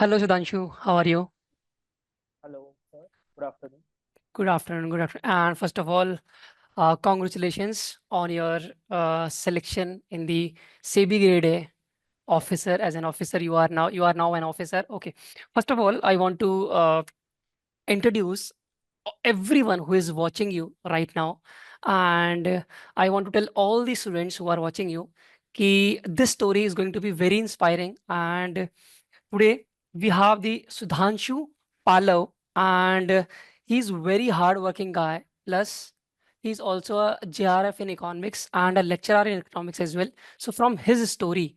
Hello, Sudhanshu. How are you? Hello, sir. Good afternoon. Good afternoon. Good afternoon. And first of all, congratulations on your selection in the SEBI Grade A officer. As an officer, you are now an officer. Okay. First of all, I want to introduce everyone who is watching you right now, and I want to tell all the students who are watching you, कि this story is going to be very inspiring. And today we have the Sudhanshu Palav, and he's very hardworking guy. Plus, he's also a JRF in economics and a lecturer in economics as well. So from his story,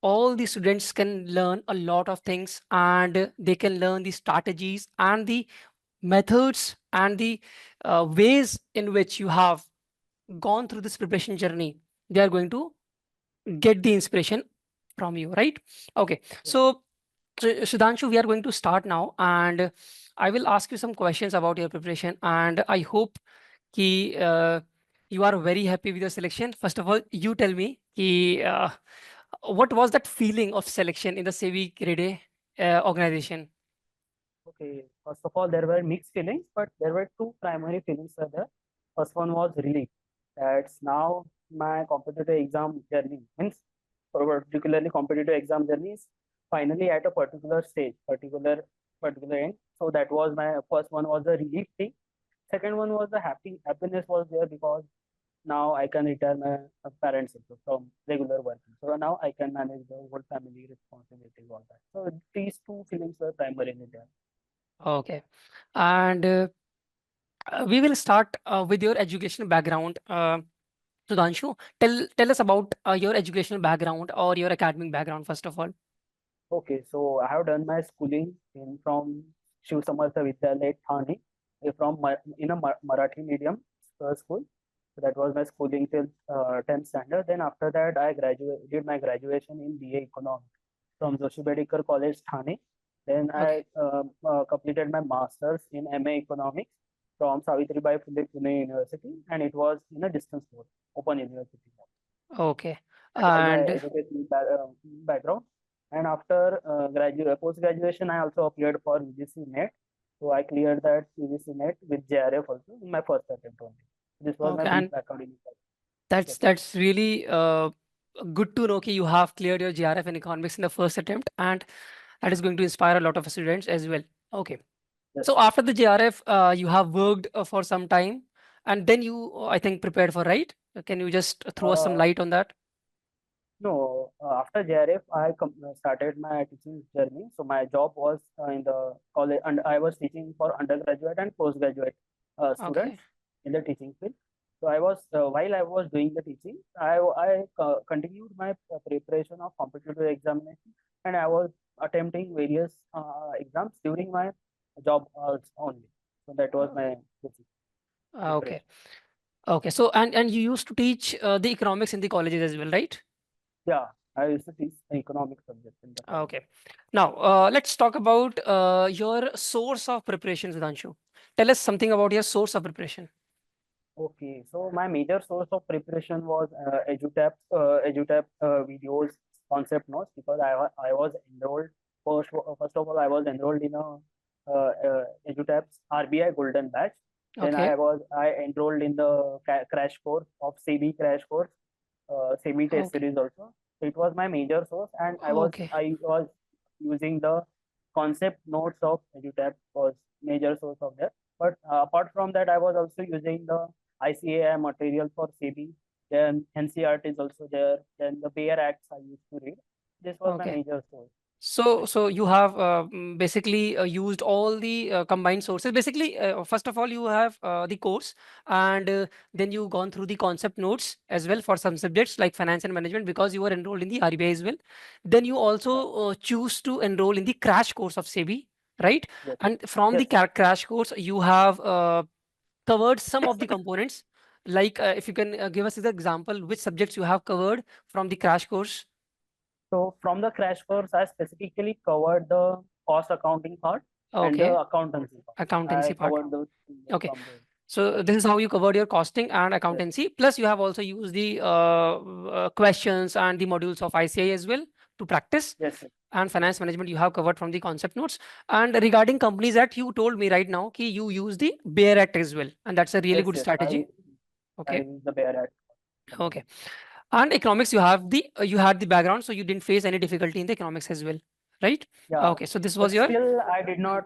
all the students can learn a lot of things, and they can learn the strategies and the methods and the ways in which you have gone through this preparation journey. They are going to get the inspiration from you, right? Okay. Yes. So, Sudhanshu, we are going to start now, and I will ask you some questions about your preparation, and I hope कि you are very happy with your selection. First of all, you tell me कि what was that feeling of selection in the SEBI Grade A organization? Okay. First of all, there were mixed feelings, but there were two primary feelings are there. First one was relief. That's now my competitive exam journey means particularly competitive exam journey is finally at a particular stage, particular end. So that was my first one was the relief thing. Second one was the happiness was there because now I can retire my parents also from regular working. So now I can manage the whole family responsibilities, all that. So these two feelings were primarily there. Okay. And we will start with your educational background. Sudhanshu, tell us about your educational background or your academic background, first of all. Okay, so I have done my schooling in from Shiv Samartha Vidyalaya, Thane, in a Marathi medium school. So that was my schooling till 10th standard. Then after that, did my graduation in BA Economics from Joshi Bedikar College, Thane. Then Okay. I completed my master's in MA Economics from Savitribai Phule Pune University, and it was in a distance course, open university. Okay. That was my And background. And after post graduation, I also appeared for UGC NET. So I cleared that UGC NET with JRF also in my first attempt only. This was my okay, brief and background in it. that's Yes. that's really good to know that you have cleared your GRF in economics in the first attempt, and that is going to inspire a lot of students as well. Okay. So Yes. after the JRF, you have worked for some time, and then you, I think, prepared for, right? Can you just throw us some Uh, light on that? no, after JRF, started my teaching journey. So my job was in the college, and I was teaching for undergraduate and postgraduate Okay. students in the teaching field. So while I was doing the teaching, I continued my preparation of competitive examination, and I was attempting various exams during my job hours only. So that was Uh, my teaching okay. preparation. Okay. So and you used to teach the economics in the colleges as well, right? Yeah, I used to teach economic subjects in the college. Okay. Now, let's talk about your source of preparation, Sudhanshu. Tell us something about your source of preparation. Okay, so my major source of preparation was EduTap videos, concept notes because I was enrolled first of all I was enrolled in a EduTap's RBI Golden Batch. Then Okay. I enrolled in the crash course of SEBI crash course, SEBI test Okay. series also. So it was my major source, and Okay. I was using the concept notes of EduTap was major source of that. But apart from that, I was also using the ICAI material for SEBI. Then NCRT is also there. Then the Bayer Acts I used to read. This was my Okay. major source. So you have basically used all the combined sources. Basically, first of all, you have the course, and then you gone through the concept notes as well for some subjects like finance and management because you were enrolled in the RBI as well. Then you Yeah. also choose to enroll in the crash course of SEBI, right? Yes. And from the Yes. crash course, you have covered some of the components. Like, if you can give us an example, which subjects you have covered from the crash course. So from the crash course, I specifically covered the cost accounting part and the Okay, accountancy part. accountancy I part. covered those Okay. from those. So this is how you covered your costing and Yes. accountancy. Plus, you have also used the questions and the modules of ICI as well to practice. Yes, sir. And finance management you have covered from the concept notes. And regarding Companies Act, you told me right now ki you use the BEAR Act as well, and that's a really Yes, good yes. strategy. I Okay. use the Bear Act. Okay. And economics, you have the you had the background, so you didn't face any difficulty in the economics as well, right? Yeah, Okay. So this but was your still, I did not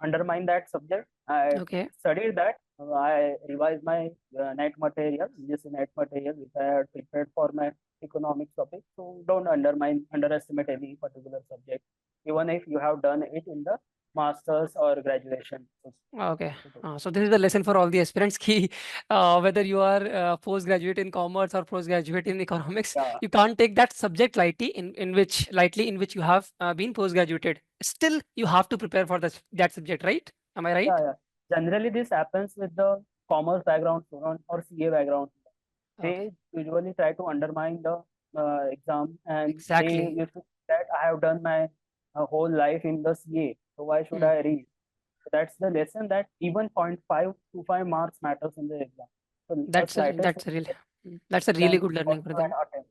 undermine that subject. I okay. studied that. I revised my net material, this net material which I had prepared for my economics topic. So don't underestimate any particular subject, even if you have done it in the master's or graduation. Okay. So this is the lesson for all the aspirants ki whether you are postgraduate in commerce or postgraduate in economics, Yeah, you can't take that subject lightly in which you have been postgraduated. Still, you have to prepare for that subject, right? Am I right? yeah. Generally, this happens with the commerce background student or CA background. Okay. They usually try to undermine the exam, and they Exactly. used to say that I have done my whole life in the CA, so why should Hmm. I read? So that's the lesson, that even 0.5 to 5 marks matters in the exam. So a slightest That's a really that's a really can good learning cost for you an them. attempt.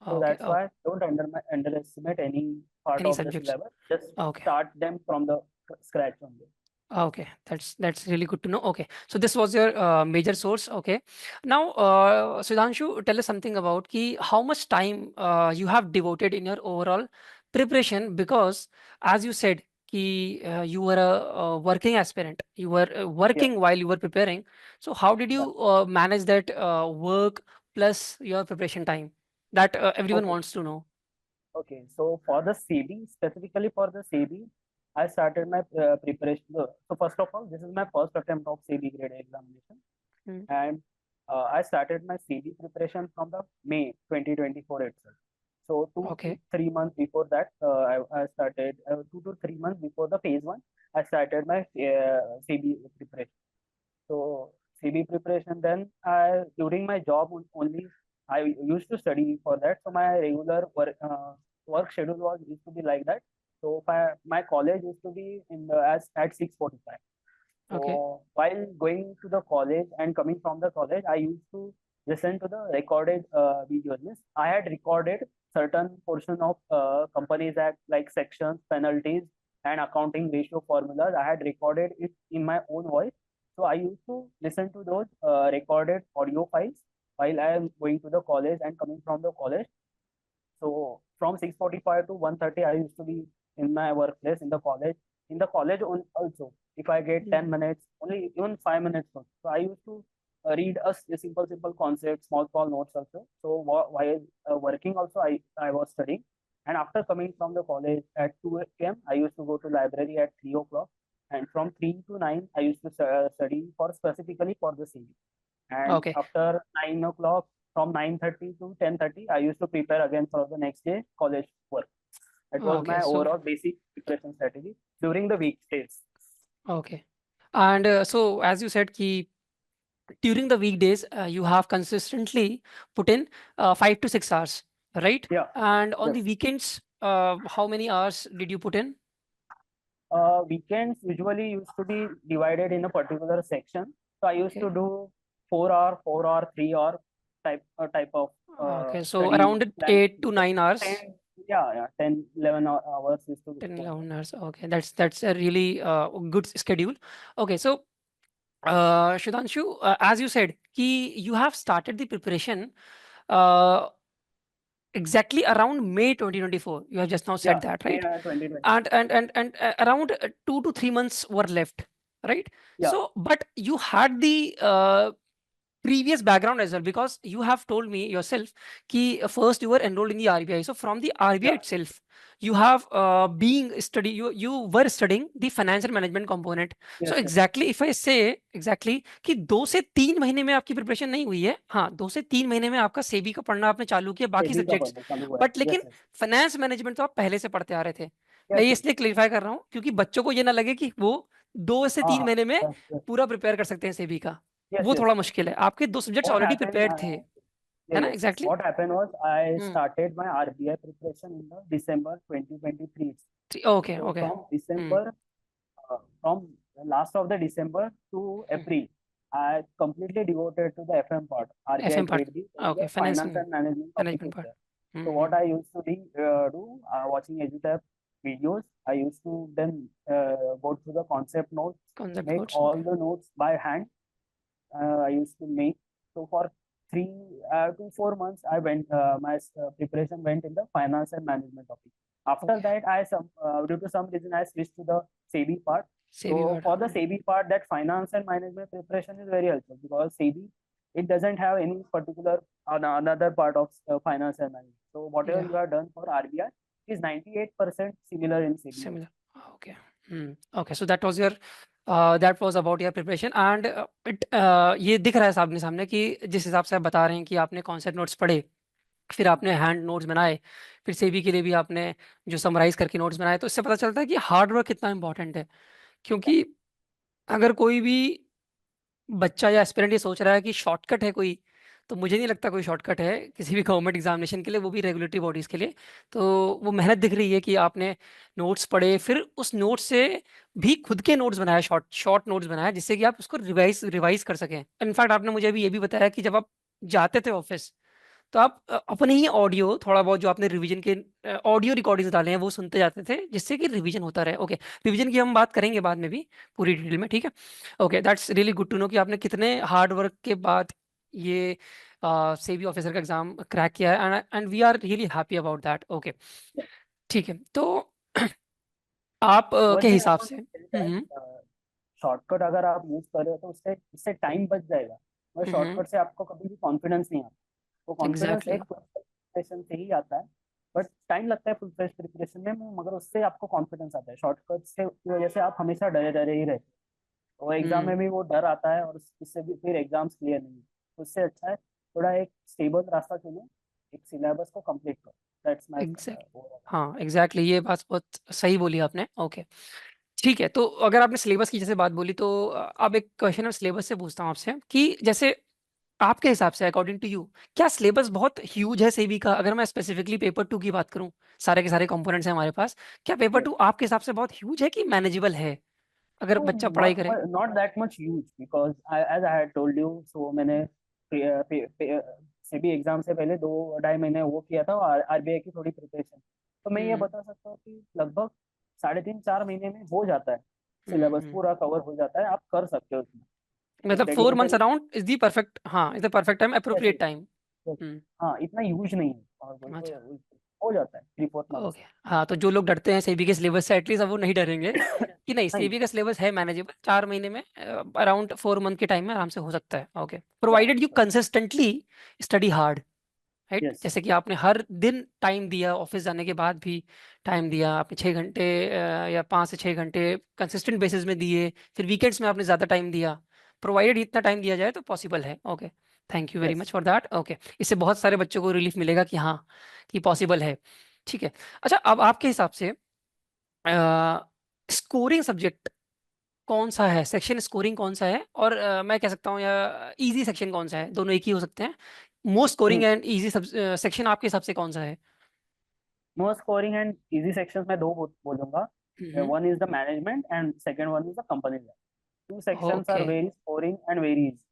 So Okay. that's Okay. why don't underestimate any part Any of the subjects? syllabus. Just Okay. start them from the scratch only. Okay, that's really good to know. Okay, so this was your major source. Okay, now Sudhanshu, tell us something about ki how much time you have devoted in your overall preparation, because as you said ki you were a working aspirant, you were Yeah, working while you were preparing. So how did yeah. you manage that work plus your preparation time? That everyone Okay. wants to know. Okay, so for the CB, specifically for the CB, I started my preparation. So first of all, this is my first attempt of CB grade A examination, Hmm. and I started my CB preparation from the May 2024 itself. So two to Okay. 3 months before that, I started 2 to 3 months before the phase one. I started my CB preparation. So CB preparation. Then I during my job only I used to study for that. So my regular work schedule was used to be like that. So my college used to be in the as at 6:45. Okay. So while going to the college and coming from the college, I used to listen to the recorded videos. Means I had recorded certain portion of Companies Act like sections, penalties, and accounting ratio formulas. I had recorded it in my own voice. So I used to listen to those recorded audio files while I am going to the college and coming from the college. So from 6:45 to 1:30, I used to be in my workplace in the college. In the college also, if I get 10 Hmm. minutes, only even 5 minutes. So I used to read a simple concept, small notes also. So while working also, I was studying. And after coming from the college at 2 p.m., I used to go to library at 3 o'clock. And from 3 to 9, I used to study for specifically for the CV. And Okay. after 9 o'clock, from 9:30 to 10:30, I used to prepare again for the next day college work. That was Okay. my So overall basic preparation strategy during the weekdays. okay. And so as you said, ki during the weekdays, you have consistently put in 5 to 6 hours, right? Yeah, And on the yes. weekends, how many hours did you put in? Weekends usually used to be divided in a particular section. So I used to Okay. do 4 hour, 4 hour, 3 hour type of Okay. So study around plan. 8 to 9 hours. 10, yeah, 10, 11 hours used to 10, go on. 11 hours. Okay. That's a really good schedule. Okay. So Shudhanshu, as you said, ki you have started the preparation uh, exactly around May 2024. You have just now Yeah, said that, May right? 2020. And around 2 to 3 months were left, right? Yeah, So but you had the previous background as well, because you have told me yourself ki first you were enrolled in the RBI. So from the RBI yeah, itself you have you were studying the financial management component. So yes, yes. exactly if I say exactly कि 2 से 3 महीने में आपकी preparation नहीं हुई है, हाँ 2 से 3 महीने में आपका सेबी का पढ़ना आपने चालू किया बाकी सेबी का सब्जेक्ट्स, पढ़ना चालू हुआ है. बट Yes, लेकिन yes. फाइनेंस मैनेजमेंट तो आप पहले से पढ़ते आ रहे थे. मैं Yes, ये yes. इसलिए क्लेरिफाई कर रहा हूँ क्योंकि बच्चों को ये ना लगे कि वो 2 से 3 महीने में Yes, yes. पूरा प्रिपेयर कर सकते हैं सेबी का. Yes, वो yes. थोड़ा मुश्किल है. आपके 2 subjects What already happened? Prepared थे, Yeah, है ना? yes, yes. Exactly. What happened was I hmm. started my RBI preparation in the December 2023. Okay So okay. from hmm. December, from the last of the December to April, I completely devoted to the FM part. RBI FM part. grade B, okay. the finance finance and management topic is management part. there. So what I used to do watching EduTap videos, I used to then go through the concept notes, concept make notes, all okay. the notes by hand. I used to make. So for 3 to 4 months, I went. My preparation went in the finance and management topic. After Okay, that, due to some reason, I switched to the SEBI part. SEBI So part. for the SEBI part, that finance and management preparation is very helpful because SEBI, it doesn't have any particular another part of finance and management. So whatever Yeah, you have done for RBI is 98% similar in SEBI also. similar. Okay. Okay, so that was about your preparation and ये दिख रहा है सामने सामने कि जिस हिसाब से आप बता रहे हैं कि आपने कॉन्सेप्ट नोट्स पढ़े, फिर आपने हैंड नोट्स बनाए, फिर सेबी के लिए भी आपने जो समराइज करके नोट्स बनाए, तो इससे पता चलता है कि हार्ड वर्क कितना इंपॉर्टेंट है। क्योंकि अगर कोई भी बच्चा या एस्पिरेंट ये सोच रहा है कि शॉर्टकट है कोई, तो मुझे नहीं लगता कोई शॉर्टकट है किसी भी गवर्नमेंट एग्जामिनेशन के लिए, वो भी रेगुलेटरी बॉडीज के लिए। तो वो मेहनत दिख रही है कि आपने नोट्स पढ़े, फिर उस नोट्स से भी खुद के नोट्स बनाए, शॉर्ट शॉर्ट नोट्स बनाए, जिससे कि आप उसको रिवाइज कर सकें। इनफैक्ट आपने मुझे अभी ये भी बताया कि जब आप जाते थे ऑफिस, तो आप अपने ही ऑडियो थोड़ा बहुत जो आपने रिवीजन के ऑडियो रिकॉर्डिंग्स डाले हैं वो सुनते जाते थे, जिससे कि रिवीजन होता रहे। ओके, रिवीजन की हम बात करेंगे बाद में भी पूरी डिटेल में, ठीक है। Okay, that's really good to know कि आपने कितने हार्ड वर्क के बाद ये सेबी ऑफिसर का एग्जाम क्रैक किया है, and we are really happy about that. Okay, ठीक है। तो आप के वन थिंग आई हिसाब want say to tell that shortcut अगर आप यूज कर रहे हो तो उससे टाइम बच जाएगा, और शॉर्टकट से आपको कभी भी कॉन्फिडेंस नहीं आता। वो कॉन्फिडेंस एग्जैक्टली, एक प्रिपरेशन से ही आता है, बट टाइम लगता है फुल फ्लेज प्रिपरेशन में, मगर उससे आपको कॉन्फिडेंस आता है। शॉर्टकट से की वजह से आप हमेशा डरे डरे ही रहते हो, वो एग्जाम में भी वो डर आता है, और इससे भी फिर एग्जाम्स क्लियर नहीं होते। तो उससे अच्छा है थोड़ा एक स्टेबल रास्ता चुनो, एक सिलेबस को कंप्लीट करो। दैट्स माय एग्जैक्ट हाँ, एग्जैक्टली, ये बात बहुत सही बोली आपने। ओके, ठीक है। तो अगर आपने सिलेबस की जैसे बात बोली, तो अब एक क्वेश्चन है सिलेबस से पूछता हूँ आपसे कि जैसे आपके हिसाब से, अकॉर्डिंग टू यू, क्या सिलेबस बहुत ह्यूज है सेबी का? अगर मैं स्पेसिफिकली पेपर 2 की बात करूँ, सारे के सारे कंपोनेंट्स हैं हमारे पास, क्या पेपर 2 आपके हिसाब से बहुत ह्यूज है कि मैनेजेबल है अगर No, बच्चा पढ़ाई करे? not that much huge because as I had told you, so मैंने सीबी एग्जाम से पहले 2 ढाई महीने वो किया था, और आरबीआई की थोड़ी प्रिपरेशन। तो मैं ये हम्म बता सकता हूँ कि लगभग 3.5 4 महीने में हो जाता है, हम्म सिलेबस हम्म। पूरा कवर हो जाता है, आप कर सकते हो उसमें एक मतलब 4 months dedicated. Around is the perfect, हाँ, is the perfect time, yes appropriate yes time. Yes. Hmm. हाँ, इतना यूज नहीं है, और अच्छा, हो जाता है 3 4 मंथ्स। ओके। हाँ, तो जो लोग डरते हैं सेबी के सिलेबस से, एटलीस्ट अब वो नहीं डरेंगे कि नहीं, नहीं। सीबी का सिलेबस है मैनेजेबल, 4 महीने में, अराउंड 4 मंथ के टाइम में आराम से हो सकता है। ओके, या provided you consistently study hard, right? Yes जैसे कि आपने हर दिन टाइम दिया, ऑफिस जाने के बाद भी टाइम दिया आपने, 6 घंटे या 5 से 6 घंटे कंसिस्टेंट बेसिस में दिए, फिर वीकेंड्स में आपने ज़्यादा टाइम दिया, प्रोवाइडेड इतना टाइम दिया जाए तो पॉसिबल है। Okay, thank you very yes. Much for that. Okay, इससे बहुत सारे बच्चों को रिलीफ मिलेगा कि हाँ, कि पॉसिबल है। ठीक है। अच्छा, अब आपके हिसाब से स्कोरिंग सब्जेक्ट कौन सा है, सेक्शन स्कोरिंग कौन सा है, और मैं कह सकता हूँ या इजी सेक्शन कौन सा है, दोनों एक ही हो सकते हैं। Most scoring and easy section आपके हिसाब से कौन सा है? Most scoring and easy sections में दो बोलूंगा। Hmm. One is the management and second one is the company. Two sections are okay, very scoring and very easy,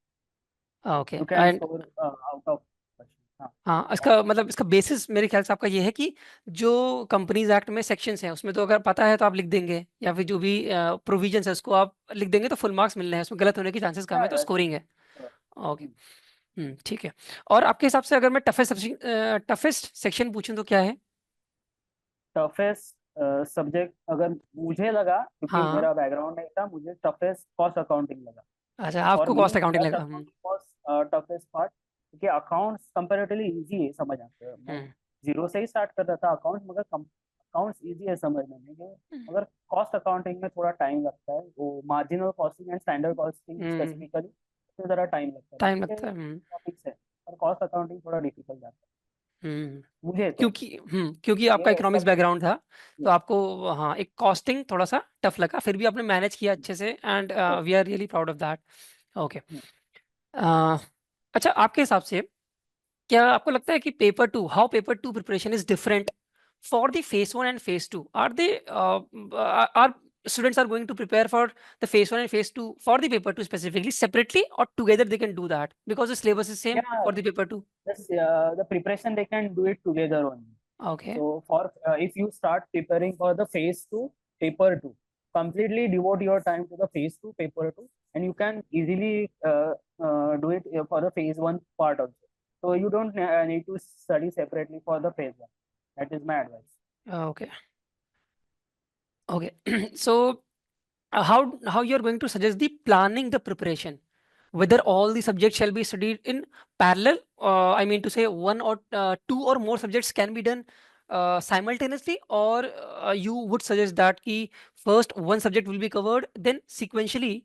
okay, you can and score out of. हाँ। हाँ, इसका और मतलब इसका basis मेरे ख्याल से आपका ये है कि जो कंपनीज एक्ट में सेक्शंस हैं उसमें तो अगर पता है तो आप लिख देंगे, या फिर जो भी प्रोविजंस है उसको आप लिख देंगे तो फुल मार्क्स मिलने हैं, उसमें गलत होने के चांसेस कम है, तो यस। स्कोरिंग है। ओके, ठीक है। और आपके हिसाब से अगर मैं टफेस्ट सेक्शन पूछूं तो क्या है? टफेस्ट सब्जेक्ट अगर मुझे लगा, क्योंकि हाँ, मेरा बैकग्राउंड नहीं था, मुझे टफेस्ट कॉस्ट अकाउंटिंग लगा। अच्छा, फॉर आपको मी कॉस्ट अकाउंटिंग कॉस्ट लगा। अकाउंटिंग वाज टफेस्ट पार्ट, क्योंकि अकाउंट्स कंपैरेटिवली इजी है समझ आते हैं। मैं हम्म जीरो से ही स्टार्ट कर रहा था अकाउंट्स, मगर अकाउंट्स इजी है समझने में, मगर कॉस्ट अकाउंटिंग में थोड़ा टाइम लगता है। वो marginal costing and standard costing hmm, specifically तो ज़रा टाइम लगता है, टाइम बाकी लगता है। टॉपिक्स है। और कॉस्ट अकाउंटिंग थोड़ा डिफिकल्ट जाता है हम्म मुझे तो। क्योंकि आपका ये इकोनॉमिक्स सब बैकग्राउंड था, तो आपको हाँ, एक कॉस्टिंग थोड़ा सा टफ लगा, फिर भी आपने मैनेज किया अच्छे से, and we are really proud of that. Okay, अच्छा, आपके हिसाब से क्या आपको लगता है कि paper 2, how paper 2 preparation is different for the phase 1 and phase 2? Are they are students are going to prepare for the phase 1 and phase 2 for the paper 2 specifically separately, or together they can do that because the syllabus is same Yeah, for the paper 2? this, the preparation they can do it together only. Okay. So for if you start preparing for the phase 2 paper 2, completely devote your time to the phase 2 paper 2, and you can easily do it for the phase 1 part also. So you don't need to study separately for the phase 1. That is my advice. Okay. Okay. So how you're going to suggest the planning the preparation, whether all the subjects shall be studied in parallel, I mean to say one or two or more subjects can be done simultaneously, or you would suggest that ki first one subject will be covered, then sequentially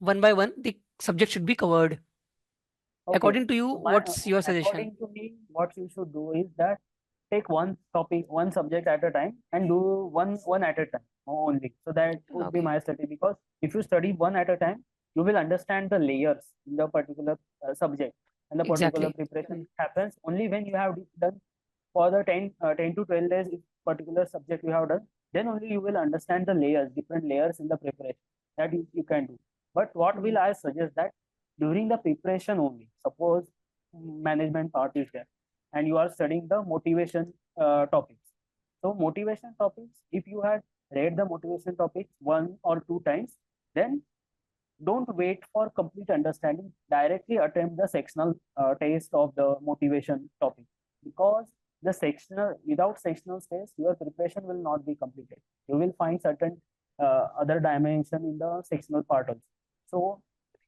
one by one the subject should be covered. Okay. According to you, So my what's your suggestion? according to me, what you should do is that take one topic, one subject at a time, and do one at a time only. So that would be Okay. my study, because if you study one at a time, you will understand the layers in the particular subject, and the particular Exactly. preparation happens only when you have done for the 10 to 12 days if particular subject you have done. Then only you will understand the layers, different layers in the preparation that you can do. But what will I suggest that during the preparation only, suppose management part is there and you are studying the motivation topics. So motivation topics, if you had read the motivation topics one or two times, then don't wait for complete understanding. Directly attempt the sectional test of the motivation topic, because the sectional, without sectional test, your preparation will not be completed. You will find certain other dimension in the sectional part also. So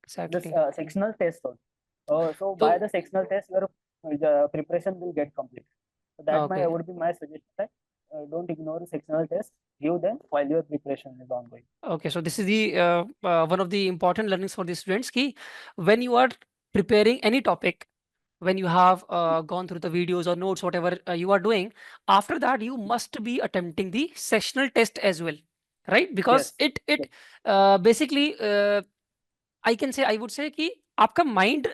this Exactly. sectional test also. So by So the sectional test, your the preparation will get complete. So that my okay. would be my suggestion, that don't ignore the sectional test. Give them while your preparation is ongoing. Okay, so this is the one of the important learnings for the students ki when you are preparing any topic, when you have gone through the videos or notes, whatever you are doing, after that you must be attempting the sectional test as well, right? Because Yes. it Yes. basically I can say, I would say कि आपका mind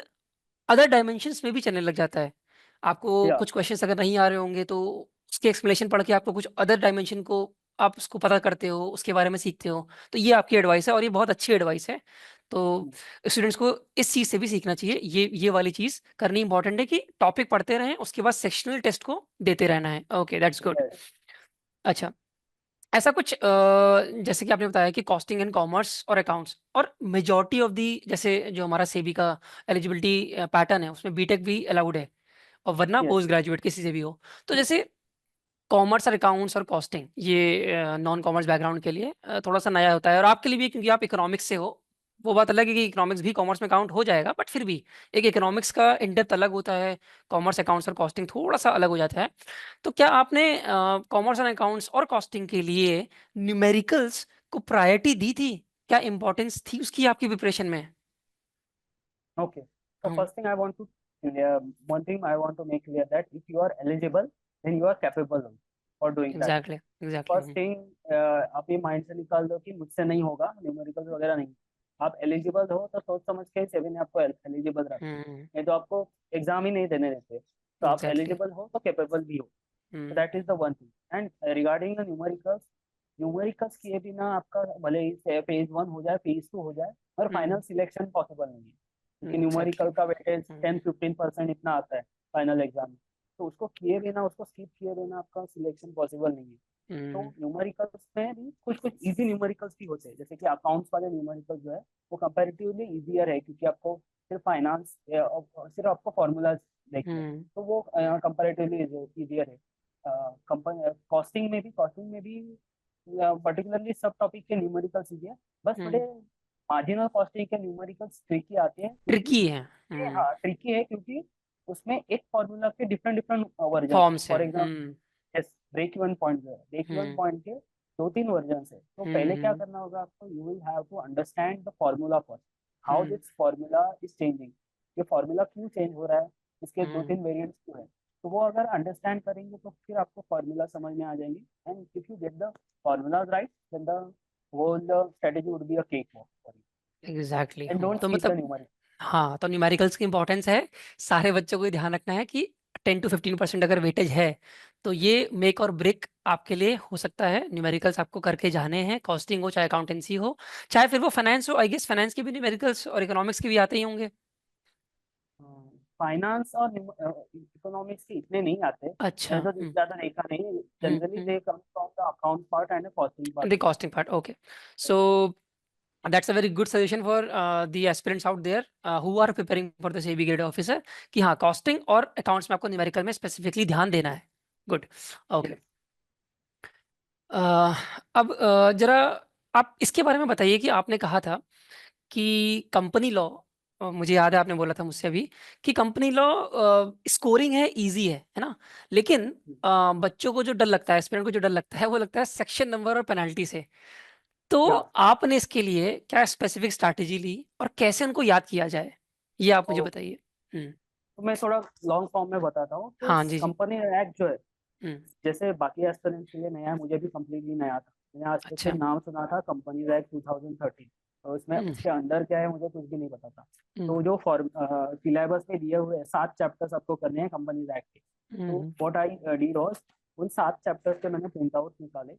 other dimensions में भी चलने लग जाता है। आपको Yeah. कुछ क्वेश्चंस अगर नहीं आ रहे होंगे तो उसके एक्सप्लेनेशन पढ़ के आपको कुछ अदर डायमेंशन को आप उसको पता करते हो, उसके बारे में सीखते हो। तो ये आपकी एडवाइस है और ये बहुत अच्छी एडवाइस है। तो Mm. स्टूडेंट्स को इस चीज़ से भी सीखना चाहिए। ये वाली चीज़ करनी इंपॉर्टेंट है कि टॉपिक पढ़ते रहें, उसके बाद सेक्शनल टेस्ट को देते रहना है। Okay, that's good. Yes. अच्छा, ऐसा कुछ जैसे कि आपने बताया कि कॉस्टिंग एंड कॉमर्स और अकाउंट्स और मेजॉरिटी ऑफ दी, जैसे जो हमारा सेबी का एलिजिबिलिटी पैटर्न है उसमें बीटेक भी अलाउड है और वरना Yes. पोस्ट ग्रेजुएट किसी से भी हो। तो जैसे कॉमर्स और अकाउंट्स और कॉस्टिंग ये नॉन कॉमर्स बैकग्राउंड के लिए थोड़ा सा नया होता है और आपके लिए भी, क्योंकि आप इकोनॉमिक्स से हो। वो बात अलग है कि इकोनॉमिक्स भी कॉमर्स में काउंट हो जाएगा, बट फिर भी एक इकोनॉमिक्स का इन डेप्थ अलग होता है, कॉमर्स अकाउंट्स और कॉस्टिंग थोड़ा सा अलग हो जाता है। तो क्या आपने कॉमर्स एंड अकाउंट्स और कॉस्टिंग के लिए न्यूमेरिकल्स को प्रायोरिटी दी थी? क्या इंपॉर्टेंस थी उसकी आपकी प्रिपरेशन में? Okay. So first thing I want to clear, one thing I want to make clear, that if you are eligible, then you are capable for doing that. Exactly first exactly. Thing आप ये mind से निकाल दो कि मुझसे नहीं होगा, numericals वगैरह नहीं। आप एलिजिबल हो तो सोच समझ के सेवन ने आपको एलिजिबल रखा, नहीं तो आपको एग्जाम ही नहीं देने देते। तो आप एग्जैक्टली। एलिजिबल हो तो कैपेबल भी हो। So that is the one thing. And regarding the numericals, numericals किए बिना आपका भले ही फेज 1 हो जाए, फेज 2 हो जाए, और फाइनल सिलेक्शन पॉसिबल नहीं है, क्योंकि एग्जैक्टली। न्यूमेरिकल का वेटेज 10-15% इतना आता है फाइनल एग्जाम में। तो उसको किए बिना, उसको स्किप किए बिना आपका सिलेक्शन पॉसिबल नहीं है। तो न्यूमेरिकल्स में भी कुछ कुछ इजी न्यूमेरिकल्स भी होते हैं, जैसे कि अकाउंट्स वाले न्यूमेरिकल जो है वो कंपैरेटिवली इजियर है, क्योंकि आपको सिर्फ फाइनेंस, सिर्फ आपको फॉर्मूलाज देखने हैं, तो वो कंपैरेटिवली इजियर है। कॉस्टिंग में भी पर्टिकुलरली सब टॉपिक के न्यूमेरिकल्स इजी है, बस थोड़े मार्जिनल कॉस्टिंग के न्यूमेरिकल्स ट्रिकी आते हैं, क्योंकि ट्रिकी है। हाँ ट्रिकी है, क्योंकि उसमें एक फॉर्मूला के डिफरेंट डिफरेंट वर्जन है। फॉर्म्स है। For example, yes, break even point जो है, ब्रेक इवन पॉइंट के 2-3 वर्जन है। तो पहले क्या करना होगा आपको, you will have to understand the formula first, how this formula is changing, ये फॉर्मूला क्यों चेंज हो रहा है, इसके 2-3 वेरिएंट्स क्यों है। तो वो अगर अंडरस्टैंड करेंगे तो फिर आपको फॉर्मूला समझ में आ जाएंगे, and if you get the formulas right, then the whole strategy would be a cakewalk for you. Exactly. And don't तो skip the मतलब numeric. हाँ, तो न्यूमेरिकल्स की इंपॉर्टेंस है, सारे बच्चों को ये ध्यान रखना है कि 10 to 15% अगर वेटेज है तो ये मेक और ब्रेक आपके लिए हो सकता है। न्यूमेरिकल्स आपको करके जाने हैं, कॉस्टिंग हो चाहे अकाउंटेंसी हो चाहे फिर वो फाइनेंस हो। आई गेस फाइनेंस के भी न्यूमेरिकल्स और इकोनॉमिक्स के भी आते ही होंगे। फाइनेंस और इकोनॉमिक्स के इतने नहीं आते, अच्छा। मैंने तो ज्यादा देखा नहीं। Generally they come from the account part and costing part. The costing part, okay. So that's a very good suggestion for the aspirants out there who are preparing for the SEBI grade officer कि हाँ costing और accounts में आपको numerical में specifically ध्यान देना है। Good, okay. अब जरा आप इसके बारे में बताइए कि आपने कहा था कि कंपनी लॉ, मुझे याद है आपने बोला था मुझसे अभी कि कंपनी लॉ स्कोरिंग है, इजी है ना, लेकिन बच्चों को जो डर लगता है, एस्पिरेंट को जो डर लगता है वो लगता है सेक्शन नंबर और पेनल्टी से। तो या आपने इसके लिए क्या स्पेसिफिक स्ट्रैटेजी ली और कैसे उनको याद किया जाए, ये आप मुझे बताइए। तो मैं थोड़ा लॉन्ग फॉर्म में बताता हूँ। तो हाँ जी जी। कंपनी एक्ट जो है, हम्म, जैसे बाकी एस्पिरेंट्स के लिए नया है, मुझे भी कम्प्लीटली नया था। मैंने आज तक अच्छा। सिर्फ नाम सुना था कंपनी एक्ट 2013। तो उसमें हम्म, उसके अंदर क्या है मुझे कुछ भी नहीं पता था। हम्म, तो जो फॉर्म सिलेबस में दिए हुए 7 चैप्टर्स आपको करने हैं कंपनी एक्ट के। तो हम्म, व्हाट आई डिड वाज, उन 7 चैप्टर्स के मैंने प्रिंट आउट निकाले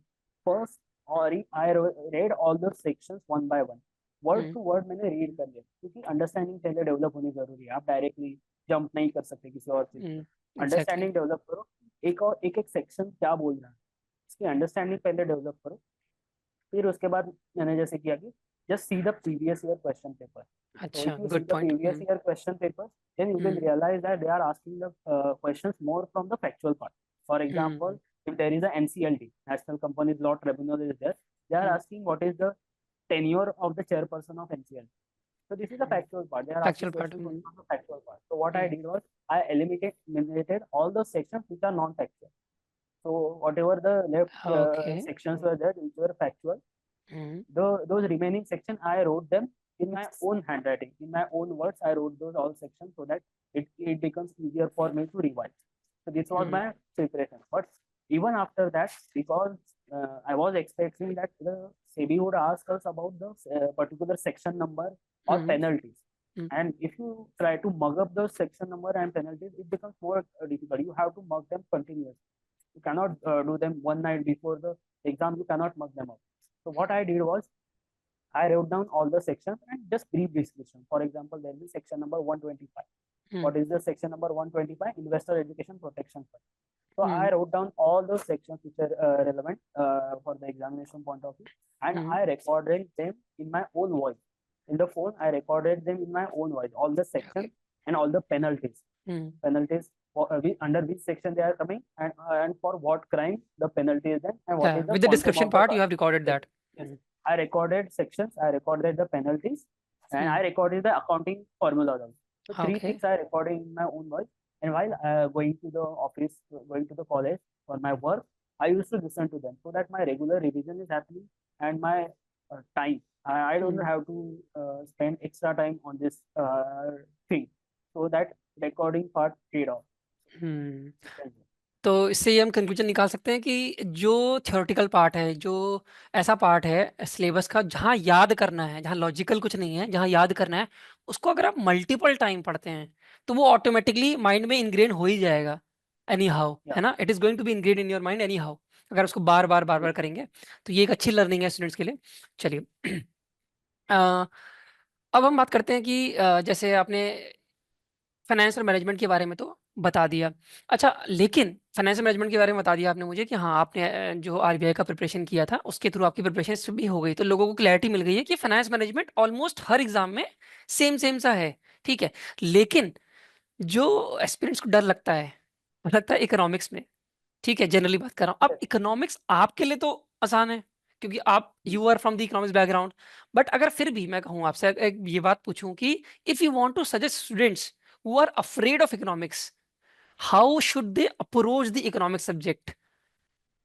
फर्स्ट, और I read all the sections one by one, word hmm, to word मैंने रीड कर लिया, क्योंकि अंडरस्टैंडिंग पहले डेवलप होनी जरूरी है। आप डायरेक्टली जंप नहीं कर सकते किसी और चीज पे। एग्जैक्टली। अंडरस्टैंडिंग डेवलप करो, एक और एक सेक्शन क्या बोल रहा है इसकी अंडरस्टैंडिंग पहले डेवलप करो। फिर उसके बाद मैंने जैसे किया कि just see the previous year question paper. So अच्छा, if you see good the point. previous year question papers, then you will hmm, realize that they are asking the questions more from the factual part. For example, hmm, if there is a NCLT, National Companies Law Tribunal is there, they are asking what is the tenure of the chairperson of NCLT. So this is the factual part. They are asking factual part. questions only from the factual part. So what I did was I eliminated all those sections which are non-factual. So whatever the left okay. sections were there which were factual, those remaining sections I wrote them in my own handwriting, in my own words. I wrote those all sections so that it becomes easier for me to revise. So this was my preparation. But even after that, because I was expecting that the SEBI would ask us about the particular section number or penalties. And if you try to mug up those section number and penalties, it becomes more difficult. You have to mug them continuously. You cannot do them one night before the exam. You cannot mug them up. So what I did was I wrote down all the sections and just brief description. For example, there will be section number 125. What is the section number 125? Investor Education Protection Fund. So I wrote down all those sections which are relevant for the examination point of view, and I recorded them in my own voice. In the phone, I recorded them in my own voice, all the sections and all the penalties. Penalties for, under which section they are coming, and for what crime the penalty is then, and what is the with the quantum description of the part you have recorded yes, that. yes. I recorded sections, I recorded the penalties, and I recorded the accounting formulas also. So three okay. things I recorded in my own voice. And while going to the office, going to the college for my work, I used to listen to them so that my regular revision is happening, and my time, I don't have to spend extra time on this thing. So that recording part paid off. तो इससे ये हम conclusion निकाल सकते हैं कि जो theoretical part है, जो ऐसा पार्ट है सिलेबस का जहाँ याद करना है, जहाँ लॉजिकल कुछ नहीं है, जहाँ याद करना है, उसको अगर आप मल्टीपल टाइम पढ़ते हैं तो वो ऑटोमेटिकली माइंड में इनग्रेन हो ही जाएगा एनी हाउ, Yeah. है ना। It is going to be ingrained in your mind anyhow, अगर उसको बार बार बार बार करेंगे तो ये एक अच्छी लर्निंग है स्टूडेंट्स के लिए। चलिए अब हम बात करते हैं कि जैसे आपने फाइनेंशियल मैनेजमेंट के बारे में तो बता दिया। अच्छा, लेकिन फाइनेंशियल मैनेजमेंट के बारे में बता दिया आपने मुझे कि हाँ आपने जो आरबीआई का प्रिपरेशन किया था उसके थ्रू आपकी प्रिपरेशन भी हो गई, तो लोगों को क्लैरिटी मिल गई है कि फाइनेंस मैनेजमेंट ऑलमोस्ट हर एग्जाम में सेम सेम सा है, ठीक है। लेकिन जो एस्पिरेंट्स को डर लगता है वो लगता है इकोनॉमिक्स में, ठीक है, जनरली बात कर रहा हूँ। अब इकोनॉमिक्स आपके लिए तो आसान है क्योंकि आप you are from the economics background, but अगर फिर भी मैं कहूँ आपसे एक ये बात पूछूं कि if you want to suggest students who are afraid of economics, how should they approach the economic subject,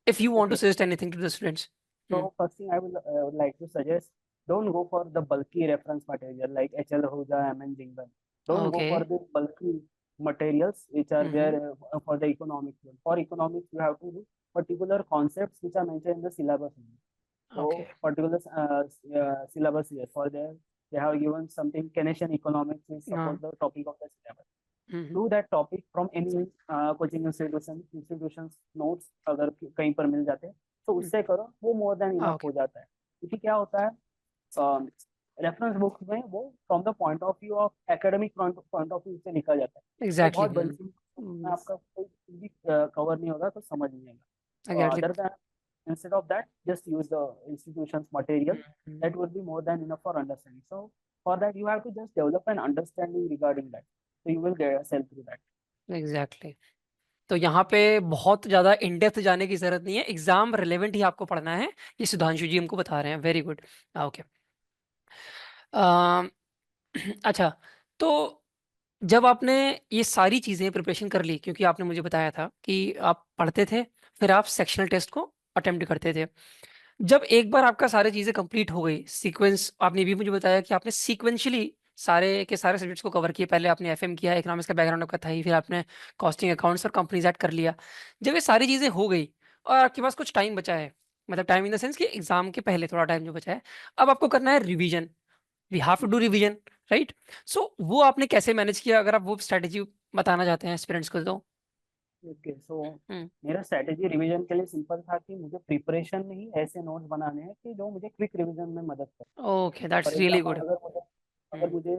if you want to Okay. Suggest anything to the students. So first thing I would like to suggest, don't go for the bulky reference material like HL Ahuja, MN Jingban. Don't go okay. for the bulky materials which are there for the economics. For economics, you have to do particular concepts which are mentioned in the syllabus. Okay. So particular syllabus here for there, they have given something Keynesian economics is suppose the topic of the syllabus. do that topic from any coaching institutions notes अगर कहीं पर मिल जाते हैं तो उससे करो, वो more than enough Okay. हो जाता है। क्योंकि क्या होता है रेफरेंस बुक में वो from the point of view of academic point of view से लिखा जाता है, तो Exactly. बहुत बड़ी चीज में आपका कोई भी कवर नहीं होगा तो समझ नहीं आएगा। Exactly. Other than instead of that just use the institution's material, that would be more than enough for understanding. So for that you have to just develop an understanding regarding that, so you will get yourself through that. Exactly. तो यहाँ पे बहुत ज़्यादा in depth जाने की ज़रूरत नहीं है, एग्जाम रिलेवेंट ही आपको पढ़ना है, ये सुधांशु जी हमको बता रहे हैं। Very good. ओके। अच्छा, तो जब आपने ये सारी चीज़ें प्रिपरेशन कर ली, क्योंकि आपने मुझे बताया था कि आप पढ़ते थे फिर आप सेक्शनल टेस्ट को अटेम्प्ट करते थे, जब एक बार आपका सारी चीज़ें कंप्लीट हो गई, सीक्वेंस आपने भी मुझे बताया कि आपने सीक्वेंशियली सारे के सारे सब्जेक्ट्स को कवर किए, पहले आपने एफएम किया, इकोनॉमिक्स का बैकग्राउंड आपका था ही, फिर आपने कॉस्टिंग अकाउंट्स और कंपनीज ऐड कर लिया। जब ये सारी चीज़ें हो गई और आपके पास कुछ टाइम बचा है, मतलब टाइम इन द सेंस कि एग्जाम के पहले थोड़ा टाइम जो बचा है, अब आपको करना है revision, we have to do revision, right? So वो आपने कैसे मैनेज किया, अगर आप वो स्ट्रेटेजी बताना चाहते हैं एस्पिरेंट्स को तो। ओके, सो हम्म। मेरा स्ट्रेटेजी रिवीजन के लिए सिंपल था कि मुझे प्रिपरेशन में ही ऐसे नोट्स बनाने हैं कि जो मुझे क्विक रिवीजन में मदद करे। Okay, that's for really example good. अगर मुझे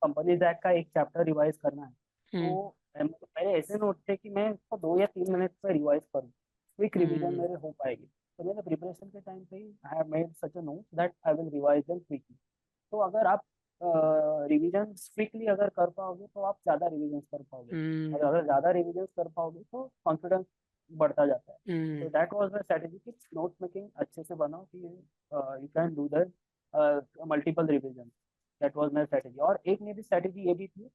कंपनीज एक्ट का एक चैप्टर रिवाइज करना है तो मेरे ऐसे नोट थे कि मैं उसको 2 या 3 मिनट में रिवाइज करूँ, क्विक रिवीजन मेरे हो पाएगी। तो मैंने प्रिपरेशन के टाइम पे ही I have made such a note that I will revise them quickly. तो अगर आप रिवीजन क्विकली अगर कर पाओगे तो आप ज़्यादा रिवीजन कर पाओगे, और अगर ज़्यादा रिवीजन कर पाओगे तो कॉन्फिडेंस बढ़ता जाता है। तो दैट वाज माय स्ट्रेटेजी कि नोट मेकिंग अच्छे से बनाओ कि you can do that multiple revision. That was my strategy. और एक मेरी स्ट्रेटेजी ये भी थी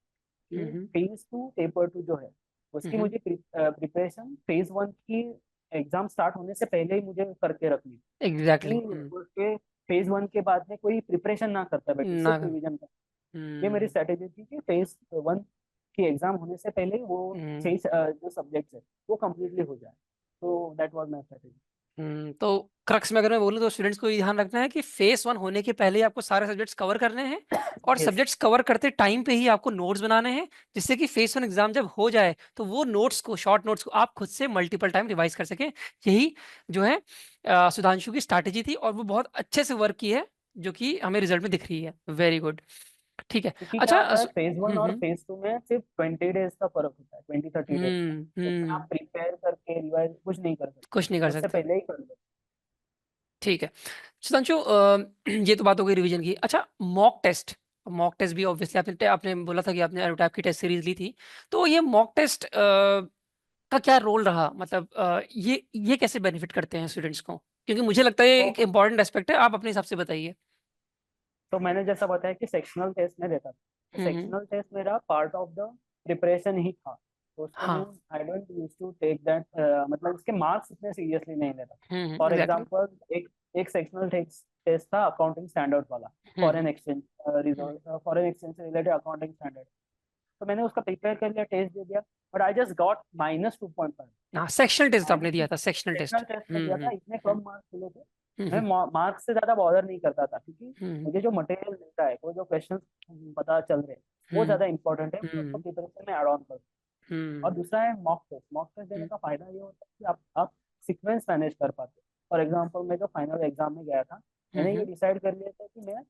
कि फेज 2 पेपर 2 जो है उसकी मुझे प्रिपरेशन फेज 1 की एग्जाम स्टार्ट होने से पहले ही मुझे करके रखनी थी। एग्जैक्टली। उसके फेज 1 के बाद में कोई प्रिपरेशन ना करता बैठे, ना। सिर्फ रिवीजन कर। ये मेरी स्ट्रेटेजी थी कि फेज 1 की एग्जाम होने से पहले ही वो 6 जो सब्जेक्ट्स है वो कम्प्लीटली हो जाए। तो दैट वाज माय स्ट्रेटेजी। तो क्रक्स में अगर मैं बोलूँ तो स्टूडेंट्स को ये ध्यान रखना है कि फेस 1 होने के पहले ही आपको सारे सब्जेक्ट्स कवर करने हैं, और Yes. सब्जेक्ट्स कवर करते टाइम पे ही आपको नोट्स बनाने हैं, जिससे कि फेस 1 एग्जाम जब हो जाए तो वो नोट्स को, शॉर्ट नोट्स को आप खुद से मल्टीपल टाइम रिवाइज कर सकें। यही जो है सुधांशु की स्ट्रैटेजी थी, और वो बहुत अच्छे से वर्क की है, जो कि हमें रिजल्ट में दिख रही है। Very good. ठीक है। क्योंकि क्या अच्छा। होता है फेज 1 और फेज 2 में सिर्फ 20 डेज का फर्क होता है, 20-30 डेज का। उसमें आप प्रिपेयर करके रिवाइज कुछ नहीं कर सकते, कुछ नहीं कर उससे सकते। पहले ही कर लो। ठीक है सुधांशु, ये तो बात हो गई रिवीजन की। अच्छा, मॉक टेस्ट, मॉक टेस्ट भी ऑब्वियसली आपने आपने बोला था कि आपने एरोटैप की टेस्ट सीरीज ली थी, तो ये मॉक टेस्ट का क्या रोल रहा, मतलब ये कैसे बेनिफिट करते हैं स्टूडेंट्स को, क्योंकि मुझे लगता है ये तो एक इंपॉर्टेंट एस्पेक्ट है, आप अपने हिसाब से बताइए। तो मैंने जैसा बताया कि सेक्शनल टेस्ट में रहता था, तो सेक्शनल टेस्ट मेरा पार्ट ऑफ द प्रिपरेशन ही था। तो उसको मैं हाँ। I don't use to take that, मतलब उसके मार्क्स इतने सीरियसली नहीं लेता। For exactly. एग्जांपल एक एक सेक्शनल टेस्ट था अकाउंटिंग स्टैंडर्ड वाला, फॉरेन एक्सचेंज फॉरेन एक्सचेंज से रिलेटेड अकाउंटिंग स्टैंडर्ड। तो मैंने उसका प्रिपेयर कर लिया, टेस्ट दे दिया, बट आई जस्ट गॉट -2.5। हाँ, सेक्शनल टेस्ट आपने माइनस दिया था, सेक्शनल सेक्शनल टेस्ट। टेस्ट में दिया था, इतने कम मार्क्स मिले थे। मैं हम्म मार्क्स से ज्यादा बॉदर नहीं करता था, क्योंकि हम्म मुझे जो मटेरियल मिलता है, वो जो क्वेश्चन पता चल रहे हैं वो ज्यादा इंपॉर्टेंट है, मैं उसको प्रिपरेशन में ऐड ऑन करूँ। और दूसरा है मॉक टेस्ट। मॉक टेस्ट देने का फायदा ये होता है कि आप सीक्वेंस मैनेज कर पाते हो। फॉर एग्जाम्पल मैं जो फाइनल एग्जाम में गया था, मैंने ये डिसाइड कर लिया था कि मैं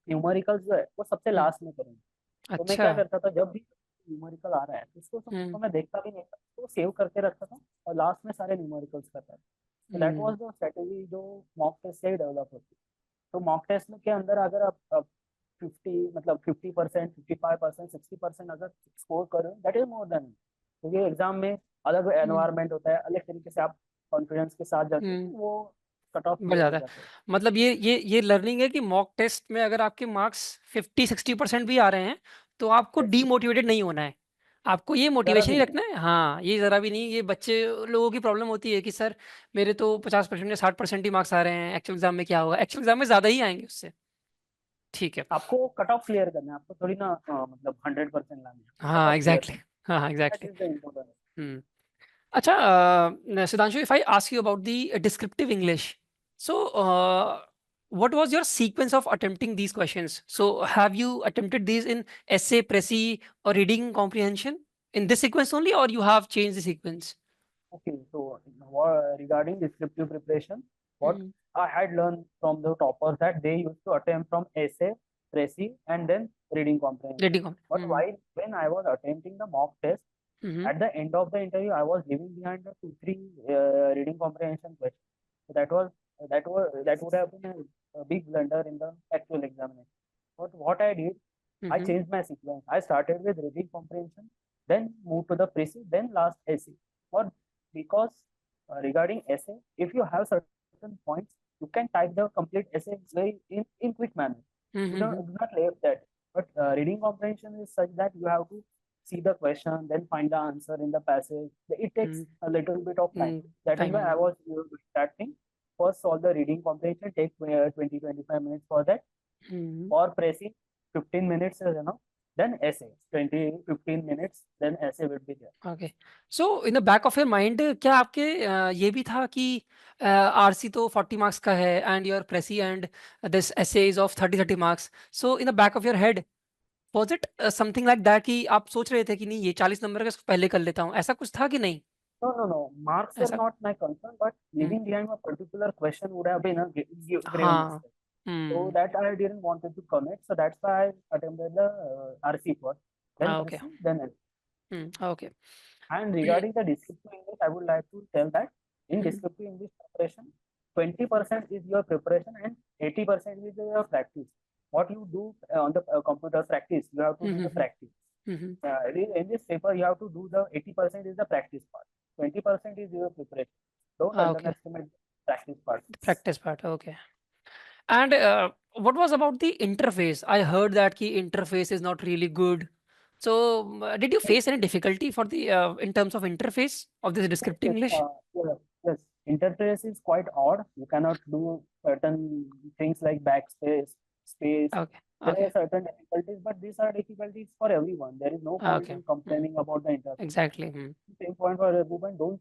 न्यूमेरिकल्स जो है वो सबसे लास्ट में करूँगा। तो मैं अच्छा। क्या करता था, जब भी न्यूमेरिकल आ रहा है तो उसको मैं देखता भी नहीं था, तो सेव करके रखता था और लास्ट में सारे न्यूमेरिकल्स करता था। तो दैट वाज द स्ट्रेटेजी जो मॉक टेस्ट से ही डेवलप होती है। तो मॉक टेस्ट में के अंदर अगर आप 50%, 55%, 60% अगर स्कोर करें, दैट इज मोर देन। क्योंकि एग्जाम में अलग एनवायरनमेंट होता है, अलग तरीके से आप कॉन्फिडेंस के साथ जाते हैं, वो कट ऑफ बढ़ क्लियर हो जाता है। जाते हैं। मतलब ये लर्निंग है कि मॉक टेस्ट में अगर आपके मार्क्स 50-60% भी आ रहे हैं, तो आपको Yes, डीमोटिवेटेड नहीं होना है, आपको ये जरा मोटिवेशन भी ही नहीं। रखना है। हाँ, ये जरा भी नहीं। ये बच्चे लोगों की प्रॉब्लम होती है कि सर मेरे तो 50% या 60% ही मार्क्स आ रहे हैं, एक्चुअल एग्जाम में क्या होगा, एक्चुअल एग्जाम में ज्यादा ही आएंगे उससे। ठीक है। आपको कट ऑफ क्लियर करना है, आपको थोड़ी ना मतलब 100% लाना है, आपको कट हाँ ऑफ क्लियर एग्जैक्टली। करना हाँ है, that exactly. Is the important. अच्छा, Sudhanshu, if I ask you about the descriptive English, so what was your sequence of attempting these questions? So have you attempted these in essay, précis, or reading comprehension in this sequence only, or you have changed the sequence? Okay, so regarding descriptive preparation, what Mm. I had learned from the toppers that they used to attempt from essay, précis, and then reading comprehension. Reading But comprehension. while when I was attempting the mock test, Mm-hmm. at the end of the interview, I was leaving behind the 2, 3 reading comprehension questions. So that would have been a big blunder in the actual examination. But what I did, I Mm-hmm. changed my sequence. I started with reading comprehension, then moved to the précis, then last essay. Or because regarding essay, if you have certain points, you can type the complete essay very in quick manner. You Mm-hmm. do not leave that. But reading comprehension is such that you have to see the question, then find the answer in the passage. It takes a little bit of time. That is why I Time. was that thing. First, solve the reading comprehension, take 20-25 minutes for that. Mm-hmm. For précis, 15 minutes is enough. Then essay, 20-15 minutes, then essay will be there. Okay so in the back of your mind क्या आपके ये भी था कि RC तो 40 marks का है and your precis and this essay is of 30 marks so in the back of your head was it something like that कि आप सोच रहे थे कि नहीं ये 40 नंबर का इसको पहले कर लेता हूँ ऐसा कुछ था कि नहीं No, no, no. Marks were ऐसा not my concern, but hmm, leaving behind a particular question would have been a grave हाँ mistake. So that I didn't wanted to commit. So that's why I attempted the RC first, then okay SC, then LC. Okay And regarding the descriptive English, I would like to tell that in hmm, descriptive English preparation, 20% is your preparation and 80% is your practice. What you do on the computer practice, you have to do the practice. In this paper, you have to do the 80% is the practice part, 20% is your preparation. Don't okay underestimate the practice part. practice part okay and what was about the interface I heard that ki interface is not really good so did you face any difficulty for the in terms of interface of this Yes, descriptive yes, English yes, yes. Interface is quite odd. You cannot do certain things like backspace, space. okay There okay are certain difficulties, but these are difficulties for everyone. There is no point okay in complaining about the interface. exactly Same point for everyone. Don't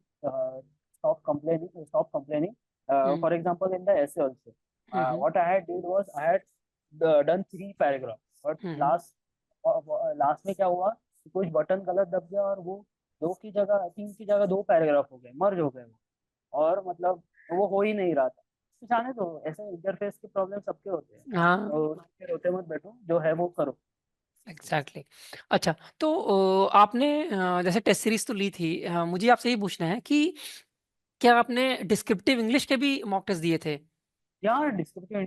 stop complaining. Stop complaining. For example, in the essay also, what I had did was I had done 3 paragraphs. But last में क्या हुआ कि कुछ button गलत दब गया और वो 3 की जगह 2 पैराग्राफ हो गए, मर्ज हो गए वो, और मतलब वो हो ही नहीं रहा था। तो जाने दो, ऐसे इंटरफेस के प्रॉब्लम सबके होते हैं, हाँ तो फिर रोते मत बैठो, जो है वो करो। एग्जैक्टली अच्छा तो आपने जैसे टेस्ट सीरीज तो ली थी मुझे आपसे ये पूछना है कि क्या आपने डिस्क्रिप्टिव इंग्लिश के भी मॉक टेस्ट दिए थे यहाँ descriptive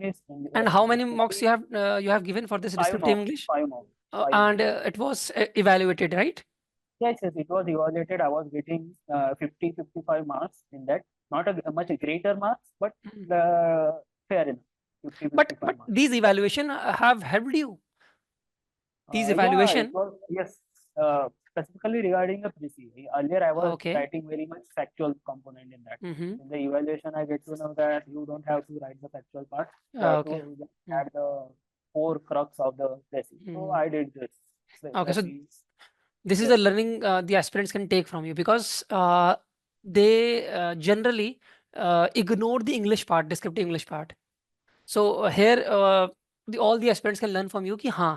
and how many मॉक्स English you have given for this 5 descriptive marks, English 5 marks, 5 marks. and it was evaluated right Yes, yes, it was evaluated. I was getting 50-55 marks in that. Not a much greater marks, but fair enough. 50-55 but marks. these evaluation have helped you these Yeah, it evaluation was, yes. Specifically regarding the PCA. Earlier, I was okay writing very much factual component in that. mm-hmm. In the evaluation, I get to know that you don't have to write the factual part. You have Okay to add the core crux of the thesis. So I did this. okay so That's this is yes. the learning the aspirants can take from you because they generally ignore the English part descriptive English part so here all the aspirants can learn from you कि हाँ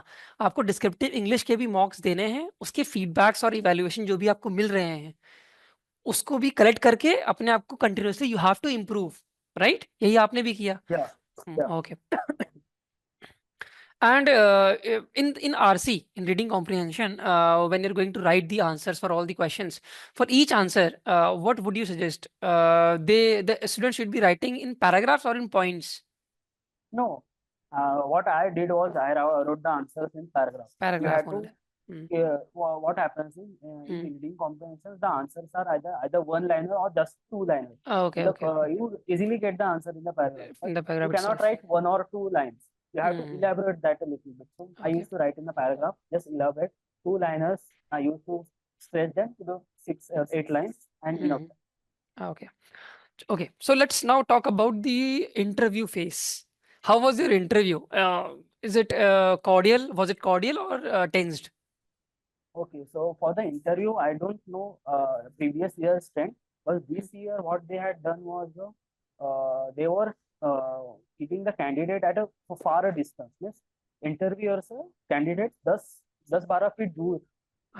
आपको descriptive English के भी mocks देने हैं उसके feedbacks और evaluation जो भी आपको मिल रहे हैं उसको भी कलेक्ट करके अपने आप को continuously you have to improve right यही आपने भी किया Yeah. Yeah. Okay and in RC in reading comprehension when you're going to write the answers for all the questions for each answer what would you suggest the student should be writing in paragraphs or in points No. What I did was I wrote the answers in paragraph. You paragraph had to only what happens in reading comprehensions, the answers are either one liner or just 2 liners. okay okay You easily get the answer in the paragraph. But in the paragraph you cannot itself write 1 or 2 lines. You have to elaborate that a little bit. So I Okay. used to write in the paragraph, just elaborate 2 liners. I used to stretch them to the 6 or 8 lines and enough. Okay. Okay. So let's now talk about the interview phase. How was your interview? Is it cordial? Was it cordial or tensed? Okay, so for the interview, I don't know previous year's trend, but this year what they had done was they were keeping the candidate at a far a distance. Means interviewer से candidate 10-12 feet दूर। तो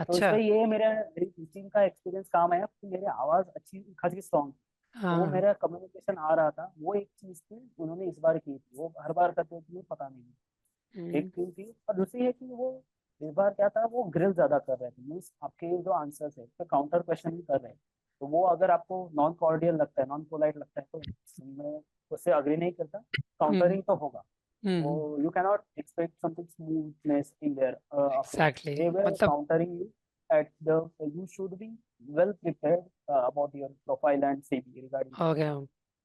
अच्छा। इसमें ये मेरी teaching का experience काम आया कि मेरी आवाज अच्छी खासी स्ट्रॉन्ग, तो वो हाँ। मेरा कम्युनिकेशन आ रहा था। वो एक चीज थी उन्होंने इस बार की थी, वो हर बार करते थे पता नहीं। एक चीज थी, और दूसरी है कि वो इस बार क्या था, वो ग्रिल ज्यादा कर रहे थे। मीन्स आपके जो आंसर्स है तो काउंटर क्वेश्चन भी कर रहे हैं। तो वो अगर आपको नॉन कॉर्डियल लगता है, नॉन पोलाइट लगता है, तो मैं उससे अग्री नहीं करता। हम्म। काउंटरिंग तो होगा। So hmm. you cannot expect something smoothness in their approach. Exactly They were मतलब countering you at the. You should be well prepared about your profile and CV regarding. okay,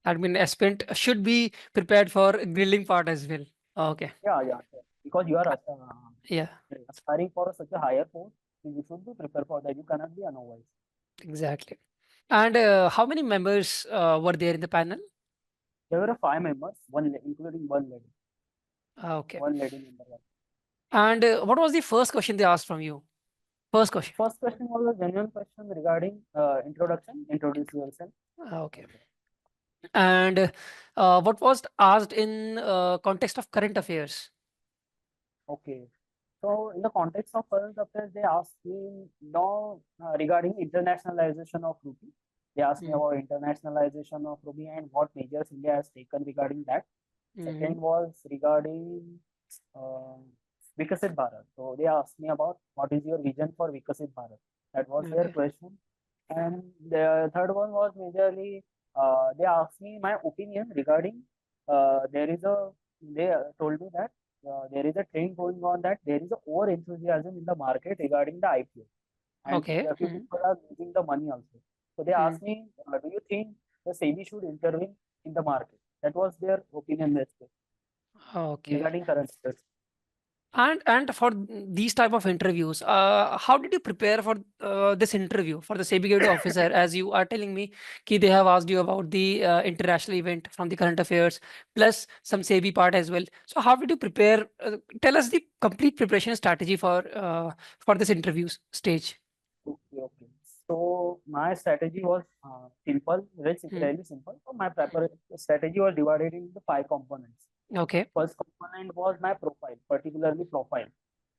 I mean aspirant should be prepared for grilling part as well. Okay. Yeah, yeah, sure. Because you are Yeah, aspiring for such a higher post, so you should be prepared for that. You cannot be unwise. exactly. And how many members were there in the panel? There were 5 members, including Okay. one lady member. And what was the first question they asked from you? First question. First question was a genuine question regarding introduction. Introduce yourself. Okay. And what was asked in context of current affairs? Okay. So in the context of current affairs, they asked me now regarding internationalization of rupee. They asked me about internationalization of rupee and what measures India has taken regarding that. Second was regarding uh, Vikasit Bharat. So they asked me about what is your vision for Vikasit Bharat. That was their Okay. question. And the third one was majorly they asked me my opinion regarding they told me that there is a trend going on that there is a over enthusiasm in the market regarding the IPO, and Okay. a few people are losing the money also. So they asked me, do you think the SEBI should intervene in the market? That was their opinion Okay. regarding current affairs. And for these type of interviews, how did you prepare for this interview for the SEBI Gate officer? As you are telling me, ki they have asked you about the international event from the current affairs plus some SEBI part as well. So how did you prepare? Tell us the complete preparation strategy for this interview stage. Okay, okay. So my strategy was simple, really simple. So my strategy was divided into 5 components. Okay. First component was my profile, particularly profile.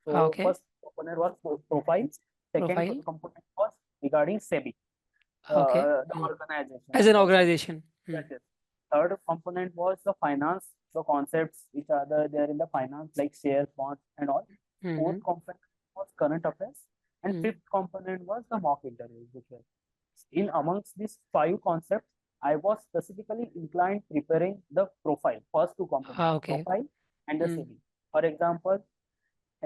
So Okay. first component was profile. Second Profile. component was regarding SEBI, Okay. the organization. As an organization. Yes, yes. Third component was the finance, the concepts which are there in the finance, like shares, bonds, and all. Fourth component was current affairs, and fifth component was the mock interviews. Which were in amongst these 5 concepts, I was specifically inclined preparing the profile, first 2 components, Okay. profile and the CV. For example,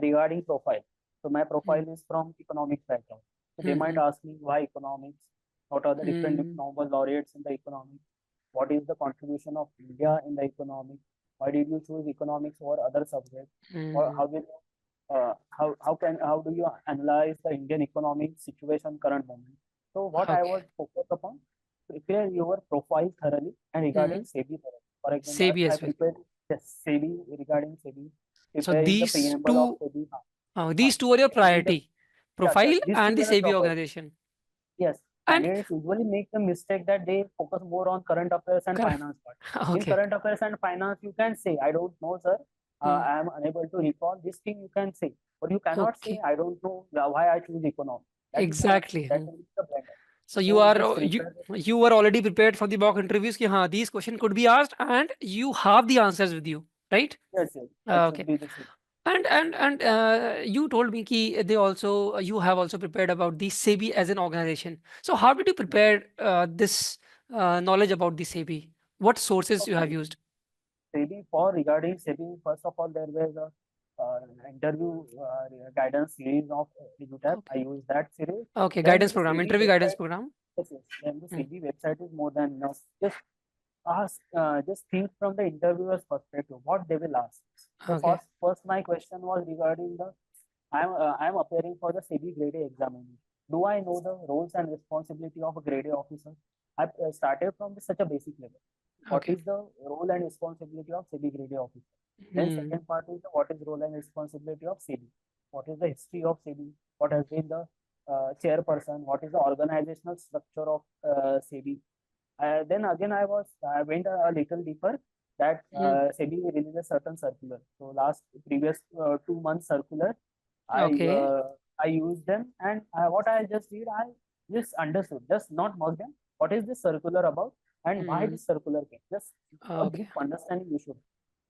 regarding profile, so my profile is from economics background. So they might ask me why economics, what are the different Nobel laureates in the economics, what is the contribution of India in the economics, why did you choose economics over other subjects, or how do you analyze the Indian economic situation current moment. So what I was Okay. focused upon, prepare your profile thoroughly and regarding SEBI thoroughly. For example, SEBI I as well. prepared SEBI regarding SEBI, So preparing the preamble of SEBI. these two are your Preparing priority, yeah, profile these and two the were SEBI proper. organization. Yes, And candidates usually make the mistake that they focus more on current affairs and finance part. In okay. current affairs and finance, you can say, I don't know, sir. I am unable to recall this thing. You can say, but you cannot say, Okay. I don't know why I choose economics. That you cannot say. Exactly. That will be the blunder. So So just you prepare. you were already prepared for the mock interviews ki हाँ, these questions could be asked and you have the answers with you, right? Yes, yes, that Okay. should be the same. And you told me ki they also you have also prepared about the SEBI as an organization. So how did you prepare this knowledge about the SEBI? What sources you have Okay. used? SEBI, for regarding SEBI, first of all, there was a interview guidance series of EduTap. I Okay. used that series. Okay, Then guidance the program, SEBI interview guidance website, program. yes, yes. Then the SEBI website is more than enough. Just think from the interviewer's perspective, what they will ask. So Okay. first my question was regarding the I'm appearing for the SEBI Grade A examination. Do I know the roles and responsibility of a Grade A officer? I started from such a basic level. What Okay. is the role and responsibility of SEBI Grade A officer? Then second part is what is role and responsibility of SEBI? What is the history of SEBI? What has been the chairperson? What is the organizational structure of SEBI? Then again, I went a little deeper that Hmm. SEBI released a certain circular. So last previous 2 months circular, I Okay. used them, and what I just did, I just understood, just not mock them. What is this circular about, and why Hmm. this circular came? Just a Okay. brief understanding you should.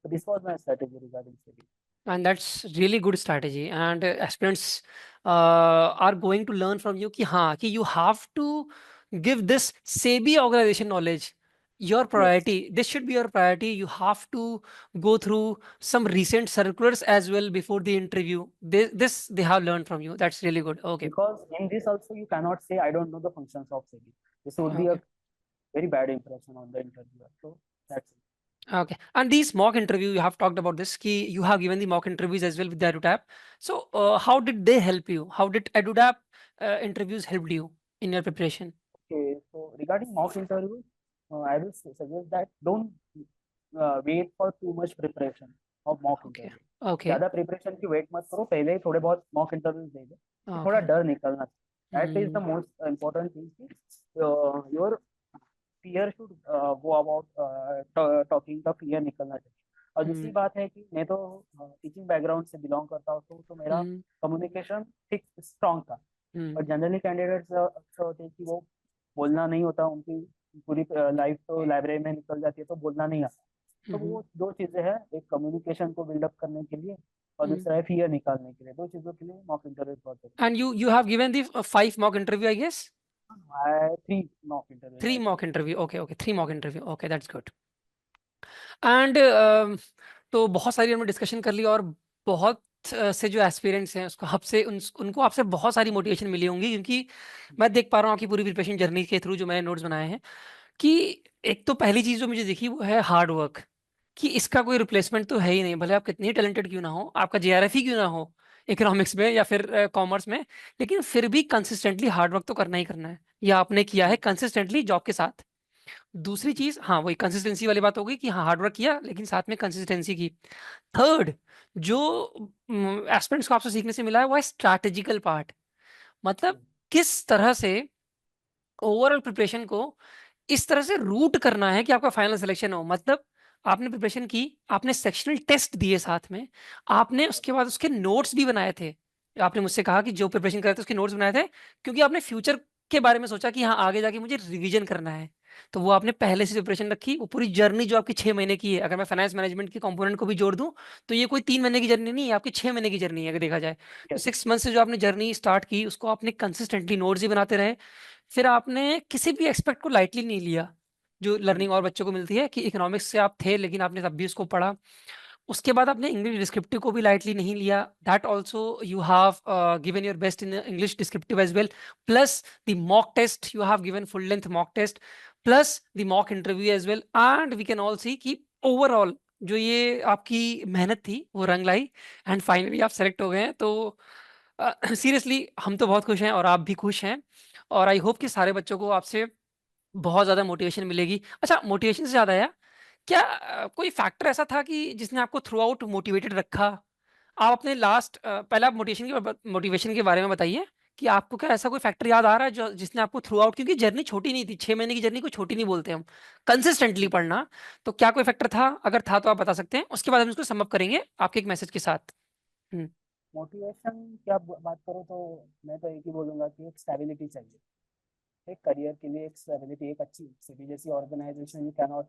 So this was my strategy regarding SEBI. And that's really good strategy. And aspirants are going to learn from you कि हाँ कि you have to give this SEBI organization knowledge your Yes, priority. This should be your priority. You have to go through some recent circulars as well before the interview. This they have learned from you. That's really good. Okay. because in this also you cannot say I don't know the functions of SEBI. This would be a Okay. very bad impression on the interviewer. So that's it. Okay. And these mock interview, you have talked about this, ki you have given the mock interviews as well with the EduTap. So, how did they help you? How did EduTap interviews helped you in your preparation? Okay, so regarding mock interviews, I will suggest that don't wait for too much preparation of mock Okay. interview. Okay. ज़्यादा preparation की wait मत करो, पहले ही थोड़े बहुत mock interviews दे दो कि थोड़ा Okay. डर निकलना चाहिए. That is the Hmm. Most important thing कि your fear should go about talking the fear निकलना चाहिए. और दूसरी Hmm. बात है कि मैं तो टीचिंग बैकग्राउंड से बिलोंग करता हूँ, तो मेरा Hmm. कम्युनिकेशन ठीक स्ट्रांग था. और Hmm. जनरली कैंडिडेट्स अच्छा होते हैं कि वो बोलना नहीं होता, उनकी पूरी लाइफ तो लाइब्रेरी में निकल जाती है, तो बोलना नहीं आता. तो Hmm. वो दो चीजें हैं, एक कम्युनिकेशन को बिल्डअप करने के लिए और Hmm. दूसरा है फियर निकालने के लिए. दो चीजों के लिए मॉक इंटरव्यू बहुत जरूरी And you have given the 5 mock interview, I guess. है. आई 3 mock interviews Three I mock given. interview. Okay. Okay. 3 mock interview. Okay. That's good. And तो बहुत सारी हमने डिस्कशन कर ली और बहुत से जो एस्पिरेंट्स हैं उसको आपसे उनको आपसे बहुत सारी मोटिवेशन मिली होंगी क्योंकि मैं देख पा रहा हूँ आपकी पूरी प्रिपरेशन जर्नी के थ्रू जो मैंने नोट्स बनाए हैं कि एक तो पहली चीज जो मुझे दिखी वो है हार्ड वर्क कि इसका कोई रिप्लेसमेंट तो है ही नहीं भले आप कितनी टैलेंटेड क्यों ना हो आपका जेआरएफ ही क्यों ना हो इकोनॉमिक्स में या फिर कॉमर्स में लेकिन फिर भी कंसिस्टेंटली हार्ड वर्क तो करना ही करना है या आपने किया है कंसिस्टेंटली जॉब के साथ दूसरी चीज हाँ वही कंसिस्टेंसी वाली बात हो गई कि हाँ हार्ड वर्क किया लेकिन साथ में कंसिस्टेंसी की थर्ड जो एस्पिरेंट्स को आपसे सीखने से मिला है वो है स्ट्रैटेजिकल पार्ट मतलब किस तरह से ओवरऑल प्रिपरेशन को इस तरह से रूट करना है कि आपका फाइनल सिलेक्शन हो मतलब आपने प्रिपरेशन की आपने सेक्शनल टेस्ट दिए साथ में आपने उसके बाद उसके नोट्स भी बनाए थे आपने मुझसे कहा कि जो प्रिपरेशन कर रहे थे उसके नोट्स बनाए थे क्योंकि आपने फ्यूचर के बारे में सोचा कि हाँ आगे जाके मुझे रिवीजन करना है तो वो आपने पहले से प्रिपरेशन रखी वो पूरी जर्नी जो आपकी 6 महीने की है अगर मैं फाइनेंस मैनेजमेंट के कंपोनेंट को भी जोड़ दूं तो ये कोई 3 महीने की जर्नी नहीं है आपकी 6 महीने की जर्नी है अगर देखा जाए तो यस. 6 मंथ से जो आपने जर्नी स्टार्ट की उसको आपने कंसिस्टेंटली नोट्स ही बनाते रहे फिर आपने किसी भी एक्सपेक्ट को लाइटली नहीं लिया जो लर्निंग और बच्चों को मिलती है कि इकोनॉमिक्स से आप थे लेकिन आपने तब भी उसको पढ़ा उसके बाद आपने इंग्लिश डिस्क्रिप्टिव को भी लाइटली नहीं लिया that also you have given your best in English descriptive as well plus the mock test you have given full length mock test plus the mock interview as well and we can all see कि overall जो ये आपकी मेहनत थी वो रंग लाई and finally आप सेलेक्ट हो गए हैं तो सीरियसली हम तो बहुत खुश हैं और आप भी खुश हैं और आई होप कि सारे बच्चों को आपसे बहुत ज्यादा मोटिवेशन मिलेगी अच्छा मोटिवेशन से ज्यादा यार क्या कोई फैक्टर ऐसा था कि जिसने आपको थ्रू आउट मोटिवेटेड रखा आप अपने लास्ट पहले आप मोटिवेशन के बारे में बताइए कि आपको क्या ऐसा कोई फैक्टर याद आ रहा है जो जिसने आपको थ्रू आउट क्योंकि जर्नी छोटी नहीं थी 6 महीने की जर्नी को छोटी नहीं बोलते हम कंसिस्टेंटली पढ़ना तो क्या कोई फैक्टर था अगर था तो आप बता सकते हैं उसके बाद हम इसको समअप करेंगे आपके एक मैसेज के साथ हम्म, मोटिवेशन की आप बात करो तो मैं तो एक ही बोलूंगा कि एक स्टेबिलिटी चाहिए. एक करियर के लिए एक स्टेबिलिटी, एक अच्छी सेबी जैसी organisation, you can not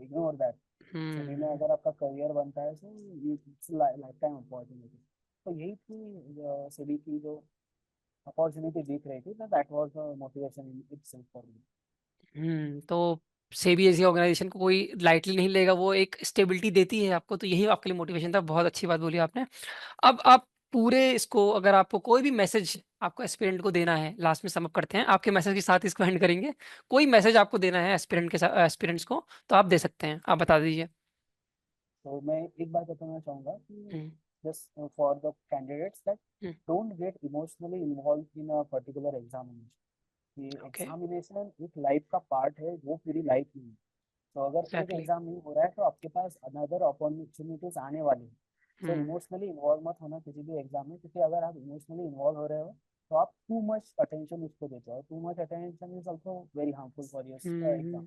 ignore that. SEBI में हम्म, अगर आपका करियर बनता है तो इट्स लाइफ टाइम अपॉर्चुनिटी. तो यही थी सेबी की जो अपॉर्चुनिटी दिख रही थी, that was motivation in itself for me. तो सेबी ऐसी ऑर्गेनाइजेशन को कोई लाइटली नहीं लेगा वो एक स्टेबिलिटी देती है आपको तो यही आपके लिए मोटिवेशन था बहुत अच्छी बात बोली आपने अब आप पूरे इसको अगर आपको कोई भी मैसेज आपको एस्पिरेंट को देना है लास्ट में समअप करते हैं आपके मैसेज के साथ इसको एंड करेंगे कोई मैसेज आपको देना है एस्पिरेंट के साथ एस्पिरेंट्स को तो आप दे सकते हैं आप बता दीजिए तो मैं एक बात बताना चाहूँगा कि hmm, just for the candidates that hmm, don't get emotionally involve in a particular examination. ये ओके एग्जामिनेशन एक लाइफ का पार्ट है, वो पूरी लाइफ नहीं है. तो अगर एक एग्जैक्टली एग्जाम नहीं हो रहा है तो आपके पास अनदर अपॉर्चुनिटीज आने वाली है. सो हम्म इमोशनली इन्वॉल्व मत होना किसी भी एग्जाम में, क्योंकि अगर आप इमोशनली इन्वॉल्व हो रहे हो तो आप टू मच अटेंशन उसको देते हो. Too much attention is also very harmful for your exam. Hmm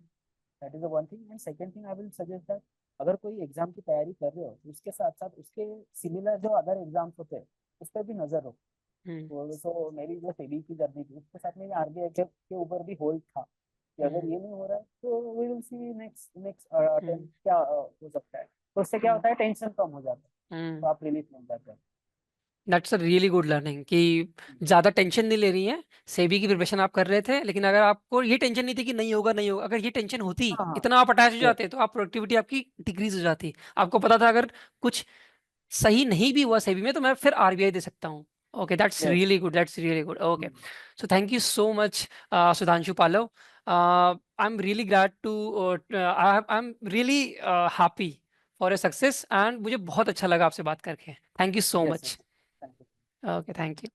That is the one thing. And second thing, I will suggest that अगर कोई एग्जाम की तैयारी कर रहे हो तो उसके साथ साथ उसके सिमिलर जो अदर एग्जाम्स होते हैं उस पर भी नजर रखो। हम्म, तो मेरी जो सेबी की जर्नी थी उसके साथ में आरबीआई के ऊपर भी होल्ड था कि अगर हम्म, ये नहीं हो रहा है तो we will see next next attempt hmm, क्या हो सकता है। तो उससे क्या हम्म, होता है, टेंशन कम हो जाता है, हम्म। तो आप रिलीफ मिल जाते हैं। That's a really good learning कि ज्यादा टेंशन नहीं ले रही है। सेबी की प्रिपरेशन आप कर रहे थे, लेकिन अगर आपको ये टेंशन नहीं थी कि नहीं होगा नहीं होगा, अगर ये टेंशन होती, हाँ हाँ। इतना आप अटैच हो यस जाते, तो आप प्रोडक्टिविटी आपकी डिक्रीज हो जाती। आपको पता था अगर कुछ सही नहीं भी हुआ सेबी में तो मैं फिर आरबीआई दे सकता हूँ। Okay, that's yes. Really good, that's really good. Okay, so thank you so much Sudhanshu Palav. I am really glad to, I am really happy for your success, and मुझे बहुत अच्छा लगा आपसे बात करके। Thank you so yes much. Yes. Thank you. Okay, thank you.